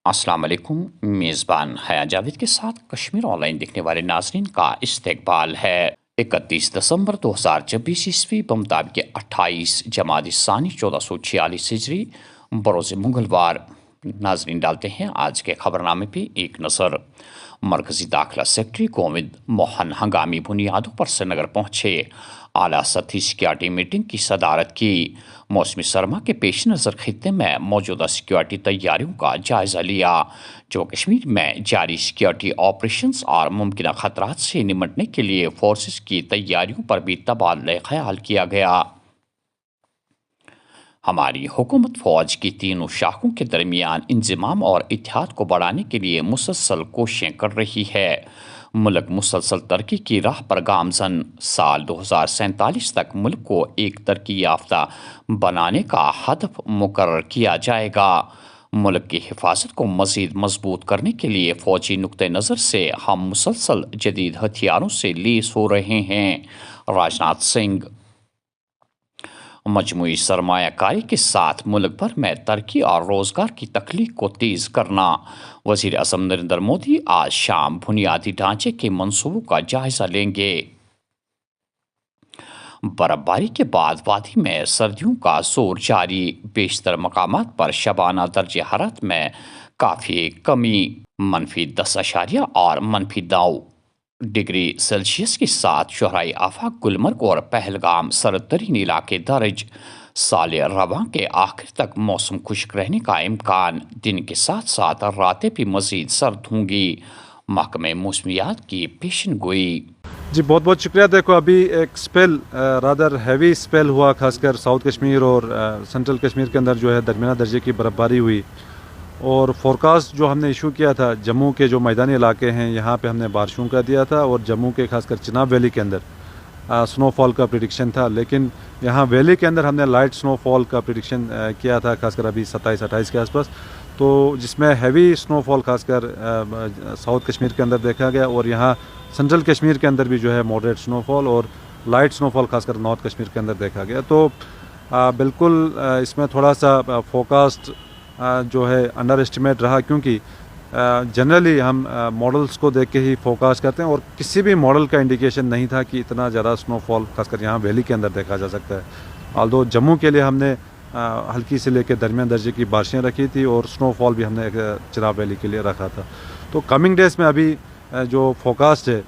अस्सलाम वालेकुम। मेज़बान हया जावेद के साथ कश्मीर ऑनलाइन देखने वाले नाजरीन का इस्तकबाल है। 31 दिसंबर 2026 ईस्वी बमुताबिक 28 जमादी सानी 1446 हिजरी बरोज़ मंगलवार। नाजरीन डालते हैं आज के खबरनामे पे एक नज़र। मरकजी दाखिला सेक्रेटरी गोविंद मोहन हंगामी बुनियादों पर श्रीनगर पहुंचे, आला सतही सिक्योरिटी मीटिंग की सदारत की। मौसमी सरमा के पेश नज़र खित्ते में मौजूदा सिक्योरिटी तैयारियों का जायज़ा लिया। जम्मू कश्मीर में जारी सिक्योरिटी ऑपरेशंस और मुमकिन खतरात से निपटने के लिए फोर्सेस की तैयारियों पर भी तबादला ख्याल किया गया। हमारी हुकूमत फ़ौज की तीनों शाखों के दरमियान इंज़माम और इत्तेहाद को बढ़ाने के लिए मुसलसल कोशिशें कर रही है। मुल्क मुसलसल तरक्की की राह पर गामजन। साल 2047 तक मुल्क को एक तरक्की याफ्ता बनाने का हदफ मुकर्रर किया जाएगा। मुल्क की हिफाजत को मज़ीद मजबूत करने के लिए फ़ौजी नुक्ते नज़र से हम मुसलसल जदीद हथियारों से लैस हो रहे हैं। राजनाथ सिंह। मजमूई सरमायाकारी के साथ मुल्क भर में तरक्की और रोज़गार की तख्लीक को तेज़ करना। वज़ीर आज़म नरेंद्र मोदी आज शाम बुनियादी ढांचे के मंसूबों का जायज़ा लेंगे। बर्फबारी के बाद वादी में सर्दियों का जोर जारी। बेशतर मकामात पर शबाना दर्ज हरारत में काफ़ी कमी, -10 और -9 डिग्री सेल्सियस के साथ शहराई आफाक गुलमर्ग और पहलगाम सरद तरीन इलाके दर्ज। साल रवां के आखिर तक मौसम खुश्क रहने का इम्कान। दिन के साथ साथ रातें भी मज़ीद सर्द होंगी। महकमे मौसमियात की पेशन गोई। जी बहुत बहुत शुक्रिया। देखो अभी एक स्पेल रादर हैवी स्पेल हुआ, खासकर साउथ कश्मीर और सेंट्रल कश्मीर के अंदर जो है दरमियाना दर्जे की बर्फ़बारी हुई। और फोरकास्ट जो हमने इशू किया था, जम्मू के जो मैदानी इलाके हैं यहाँ पे हमने बारिशों का दिया था, और जम्मू के खासकर चिनाब वैली के अंदर स्नोफॉल का प्रिडिक्शन था। लेकिन यहाँ वैली के अंदर हमने लाइट स्नोफॉल का प्रिडिक्शन किया था, खासकर अभी 27-28 के आसपास, तो जिसमें हैवी स्नोफॉल खासकर साउथ कश्मीर के अंदर देखा गया। और यहाँ सेंट्रल कश्मीर के अंदर भी जो है मॉडरेट स्नोफॉल और लाइट स्नोफॉल खासकर नॉर्थ कश्मीर के अंदर देखा गया। तो बिल्कुल इसमें थोड़ा सा फोरकास्ट जो है अंडर एस्टिमेट रहा, क्योंकि जनरली हम मॉडल्स को देख के ही फोरकास्ट करते हैं, और किसी भी मॉडल का इंडिकेशन नहीं था कि इतना ज़्यादा स्नोफॉल खासकर यहाँ वैली के अंदर देखा जा सकता है। ऑल्दो जम्मू के लिए हमने हल्की से लेकर दरमियान दर्जे की बारिशें रखी थी, और स्नोफॉल भी हमने चिनाब वैली के लिए रखा था। तो कमिंग डेज में अभी जो फोरकास्ट है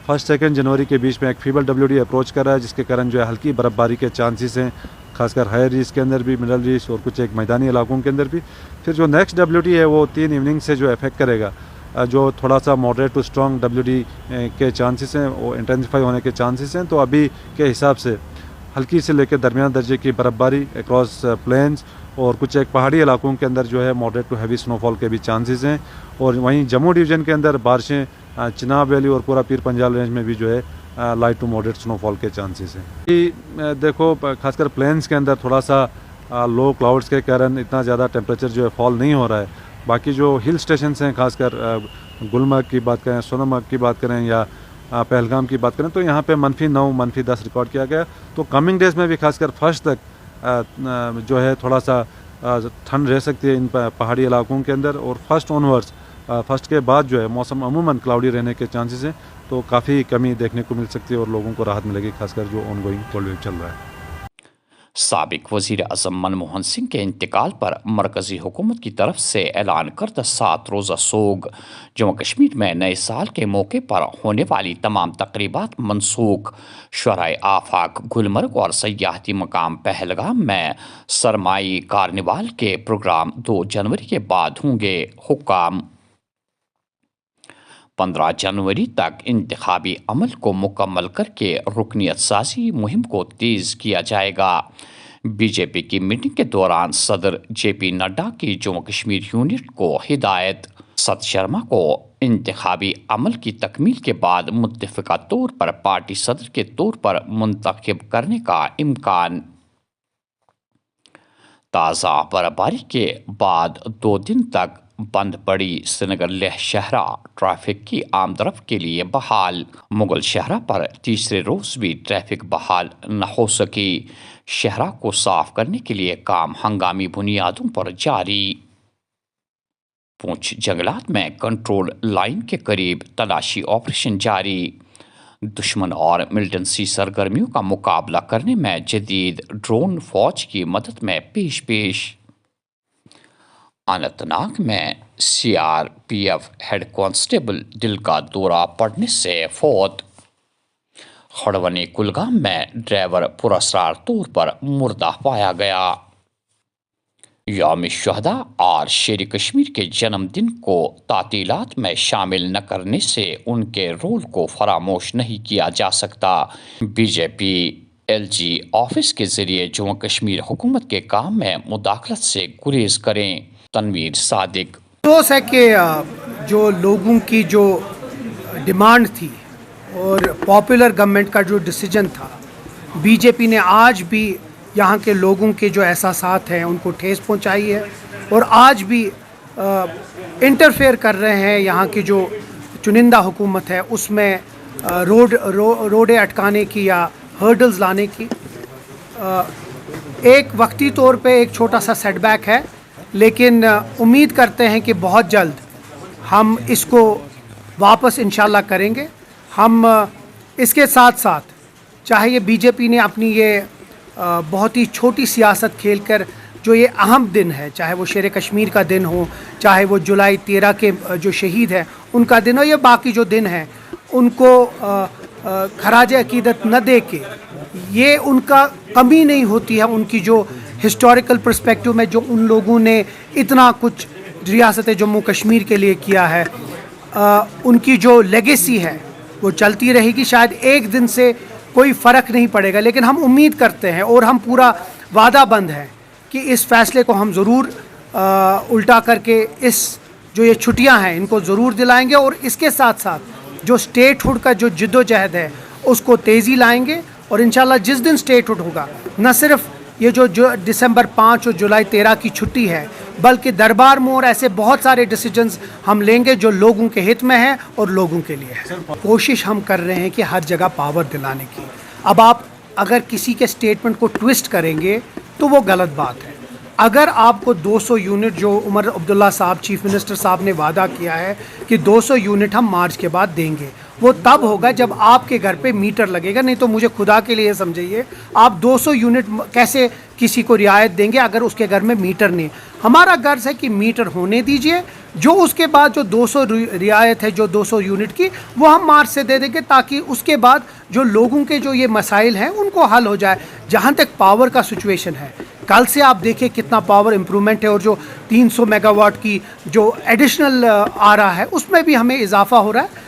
1-2 जनवरी के बीच में एक फीबल WD अप्रोच कर रहा है, जिसके कारण जो है हल्की बर्फबारी के चांसेस हैं, खासकर हायर रीज के अंदर भी, मिडल रीज और कुछ एक मैदानी इलाकों के अंदर भी। फिर जो नेक्स्ट WD है वो 3 इवनिंग से जो इफेक्ट करेगा, जो थोड़ा सा मॉडरेट टू स्ट्रॉन्ग WD के चांसेस हैं, वो इंटेंसिफाई होने के चांसेस हैं। तो अभी के हिसाब से हल्की से लेकर दरमियान दर्जे की बर्फबारी अक्रॉस प्लेन्स और कुछ एक पहाड़ी इलाकों के अंदर जो है मॉडरेट टू हैवी स्नोफॉल के भी चांसेस हैं। और वहीं जम्मू डिवीज़न के अंदर बारिशें चिनाब वैली और पूरा पीर पंजाल रेंज में भी जो है लाइट टू मॉडरेट स्नोफॉल के चांसेस हैं। देखो खासकर प्लेन्स के अंदर थोड़ा सा लो क्लाउड्स के कारण इतना ज़्यादा टेम्परेचर जो है फॉल नहीं हो रहा है। बाकी जो हिल स्टेशंस हैं, खासकर गुलमर्ग की बात करें, सोनमर्ग की बात करें, या पहलगाम की बात करें, तो यहाँ पे -9 -10 रिकॉर्ड किया गया। तो कमिंग डेज में भी खासकर फर्स्ट तक जो है थोड़ा सा ठंड रह सकती है इन पहाड़ी इलाकों के अंदर, और फर्स्ट ऑनवर्ड्स फर्स्ट के बाद जो है मौसम अमूमन क्लाउडी रहने के चांसेस हैं। तो काफ़ी कमी देखने को मिल सकती है और लोगों को राहत मिलेगी, खासकर जो ऑनगोइंग कोल्ड वेव चल रहा है। साबिक वज़ीर आज़म मनमोहन सिंह के इंतकाल पर मरकज़ी हुकूमत की तरफ से ऐलान करदा 7 रोज़ा सोग। जम्मू कश्मीर में नए साल के मौके पर होने वाली तमाम तकरीबात मनसूख। शहराए आफाक गुलमर्ग और सयाहती मकाम पहलगाम में सरमाई कार्निवाल के प्रोग्राम 2 जनवरी के बाद होंगे। हुक्म 15 जनवरी तक इंतखाबी अमल को मुकम्मल करके रुकनियत साजी मुहिम को तेज़ किया जाएगा। बीजेपी की मीटिंग के दौरान सदर JP नड्डा की जम्मू कश्मीर यूनिट को हिदायत। सत शर्मा को इंतखाबी अमल की तकमील के बाद मुत्तफ़िका तौर पर पार्टी सदर के तौर पर मुंतखब करने का इम्कान। ताज़ा बर्फबारी के बाद 2 दिन तक बंद पड़ी श्रीनगर लेह शहरा ट्रैफिक की आमदरफ के लिए बहाल। मुगल शहरा पर तीसरे रोज़ भी ट्रैफिक बहाल न हो सकी। शहरा को साफ करने के लिए काम हंगामी बुनियादों पर जारी। پونچھ جنگلات میں کنٹرول لائن کے قریب تلاشی آپریشن جاری. دشمن اور ملیٹنسی سرگرمیوں کا مقابلہ کرنے میں جدید ڈرون فوج کی مدد میں پیش. اننت ناگ میں CRPF ہیڈ کانسٹیبل دل کا دورہ پڑنے سے فوت. خڑونی کلگام میں ڈرائیور پراسرار طور پر مردہ پایا گیا. یوم شہداء اور شیر کشمیر کے جنم دن کو تعطیلات میں شامل نہ کرنے سے ان کے رول کو فراموش نہیں کیا جا سکتا. BJP LG آفس کے ذریعے جموں کشمیر حکومت کے کام میں مداخلت سے گریز کریں. تنویر صادق. افسوس ہے کہ جو لوگوں کی جو ڈیمانڈ تھی اور پاپولر گورنمنٹ کا جو ڈیسیجن تھا، BJP نے آج بھی یہاں کے لوگوں کے جو احساسات ہیں ان کو ٹھیس پہنچائی ہے اور آج بھی انٹرفیئر کر رہے ہیں. یہاں کی جو چنندہ حکومت ہے اس میں روڈیں اٹکانے کی یا ہرڈلز لانے کی. ایک وقتی طور پہ ایک چھوٹا سا سیٹ بیک ہے، لیکن امید کرتے ہیں کہ بہت جلد ہم اس کو واپس انشاءاللہ کریں گے. ہم اس کے ساتھ ساتھ چاہے یہ BJP نے اپنی یہ بہت ہی چھوٹی سیاست کھیل کر جو یہ اہم دن ہے، چاہے وہ شیر کشمیر کا دن ہو، چاہے وہ جولائی 13 کے جو شہید ہیں ان کا دن ہو، یا باقی جو دن ہیں ان کو خراج عقیدت نہ دے کے، یہ ان کا کمی نہیں ہوتی ہے. ان کی جو ہسٹوریکل پرسپیکٹو میں جو ان لوگوں نے اتنا کچھ ریاست جموں کشمیر کے لیے کیا ہے، ان کی جو لیگیسی ہے وہ چلتی رہے گی. شاید ایک دن سے کوئی فرق نہیں پڑے گا، لیکن ہم امید کرتے ہیں اور ہم پورا وعدہ بند ہیں کہ اس فیصلے کو ہم ضرور الٹا کر کے اس جو یہ چھٹیاں ہیں ان کو ضرور دلائیں گے، اور اس کے ساتھ ساتھ جو اسٹیٹ ہوڈ کا جو جد و جہد ہے اس کو تیزی لائیں گے. اور انشاءاللہ جس دن اسٹیٹ ہوڈ ہوگا، نہ صرف یہ جو دسمبر 5 اور جولائی 13 کی چھٹی ہے، بلکہ دربار میں اور ایسے بہت سارے ڈیسیجنز ہم لیں گے جو لوگوں کے ہت میں ہیں اور لوگوں کے لیے ہے. کوشش ہم کر رہے ہیں کہ ہر جگہ پاور دلانے کی. اب آپ اگر کسی کے اسٹیٹمنٹ کو ٹوسٹ کریں گے تو وہ غلط بات ہے. اگر آپ کو 200 یونٹ جو عمر عبداللہ صاحب چیف منسٹر صاحب نے وعدہ کیا ہے کہ 200 یونٹ ہم مارچ کے بعد دیں گے، وہ تب ہوگا جب آپ کے گھر پہ میٹر لگے گا. نہیں تو مجھے خدا کے لیے سمجھائیے، آپ 200 یونٹ کیسے کسی کو رعایت دیں گے اگر اس کے گھر میں میٹر نہیں. ہمارا غرض ہے کہ میٹر ہونے دیجئے، جو اس کے بعد جو 200 رعایت ہے جو 200 یونٹ کی، وہ ہم مارچ سے دے دیں گے، تاکہ اس کے بعد جو لوگوں کے جو یہ مسائل ہیں ان کو حل ہو جائے. جہاں تک پاور کا سچویشن ہے، کل سے آپ دیکھیں کتنا پاور امپرومنٹ ہے، اور جو 300 میگا واٹ کی جو ایڈیشنل آ رہا ہے اس میں بھی ہمیں اضافہ ہو رہا ہے.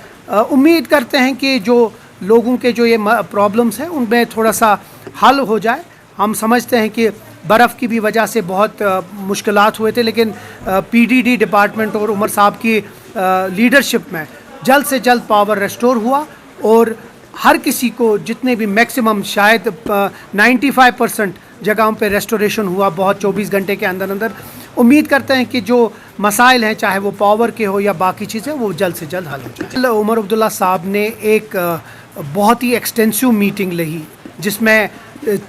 امید کرتے ہیں کہ جو لوگوں کے جو یہ پرابلمس ہیں ان میں تھوڑا سا حل ہو جائے. ہم سمجھتے ہیں کہ برف کی بھی وجہ سے بہت مشکلات ہوئے تھے، لیکن PDD ڈپارٹمنٹ اور عمر صاحب کی لیڈرشپ میں جلد سے جلد پاور ریسٹور ہوا، اور ہر کسی کو جتنے بھی میکسیمم شاید 95% جگہوں پہ ریسٹوریشن ہوا بہت 24 گھنٹے کے اندر اندر. امید کرتے ہیں کہ جو مسائل ہیں چاہے وہ پاور کے ہو یا باقی چیزیں وہ جلد سے جلد حل ہو جائے. عمر عبداللہ صاحب نے ایک بہت ہی ایکسٹینسو میٹنگ لی جس میں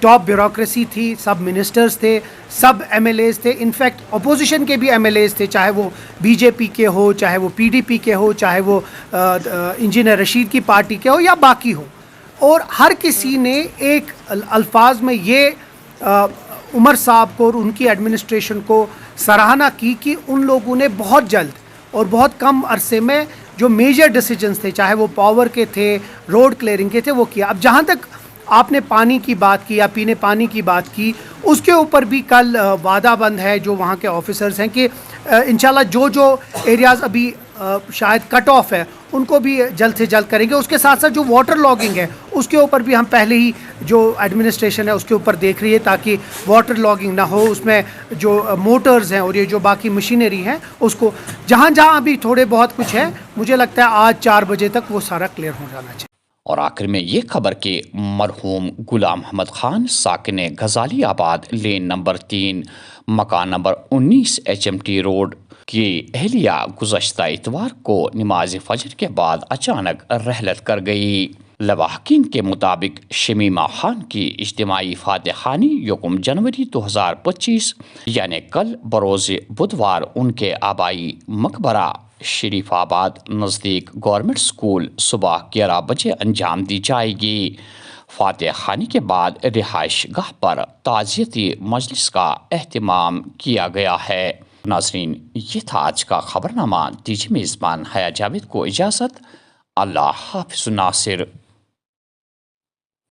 ٹاپ بیوروکریسی تھی، سب منسٹرز تھے، سب MLAs تھے، انفیکٹ اپوزیشن کے بھی MLAs تھے، چاہے وہ BJP کے ہو، چاہے وہ PDP کے ہو، چاہے وہ انجینئر رشید کی پارٹی کے ہو یا باقی ہو. اور ہر کسی نے ایک الفاظ میں یہ عمر صاحب کو اور ان کی ایڈمنسٹریشن کو سراہنا کی کہ ان لوگوں نے بہت جلد اور بہت کم عرصے میں جو میجر ڈیسیجنز تھے، چاہے وہ پاور کے تھے، روڈ کلیئرنگ کے تھے، وہ کیا. اب جہاں تک آپ نے پانی کی بات کی یا پینے پانی کی بات کی، اس کے اوپر بھی کل وعدہ بند ہے جو وہاں کے آفیسرز ہیں کہ انشاءاللہ جو ایریاز ابھی شاید کٹ آف ہے ان کو بھی جلد سے جلد کریں گے. اس کے ساتھ ساتھ جو واٹر لاگنگ ہے اس کے اوپر بھی ہم پہلے ہی جو ایڈمنسٹریشن ہے اس کے اوپر دیکھ رہی ہے تاکہ واٹر لاگنگ نہ ہو. اس میں جو موٹرز ہیں اور یہ جو باقی مشینری ہیں اس کو جہاں جہاں ابھی تھوڑے بہت کچھ ہے، مجھے لگتا ہے آج 4 بجے تک وہ سارا کلیئر ہو جانا چاہیے. اور آخر میں یہ خبر کہ مرحوم غلام احمد خان ساکن غزالی آباد لین نمبر 3 مکان نمبر 19 HMT روڈ کی اہلیہ گزشتہ اتوار کو نماز فجر کے بعد اچانک رحلت کر گئی. لواحقین کے مطابق شمیمہ خان کی اجتماعی فاتح خانی 1 جنوری 2025 یعنی کل بروز بدوار ان کے آبائی مقبرہ شریف آباد نزدیک گورنمنٹ سکول صبح 11 بجے انجام دی جائے گی۔ فاتح خانی کے بعد رہائش گاہ پر تعزیتی مجلس کا اہتمام کیا گیا ہے۔ ناظرین، یہ تھا آج کا خبرنامہ۔ دیجیے میزبان حیا جاوید کو اجازت۔ اللہ حافظ ناصر۔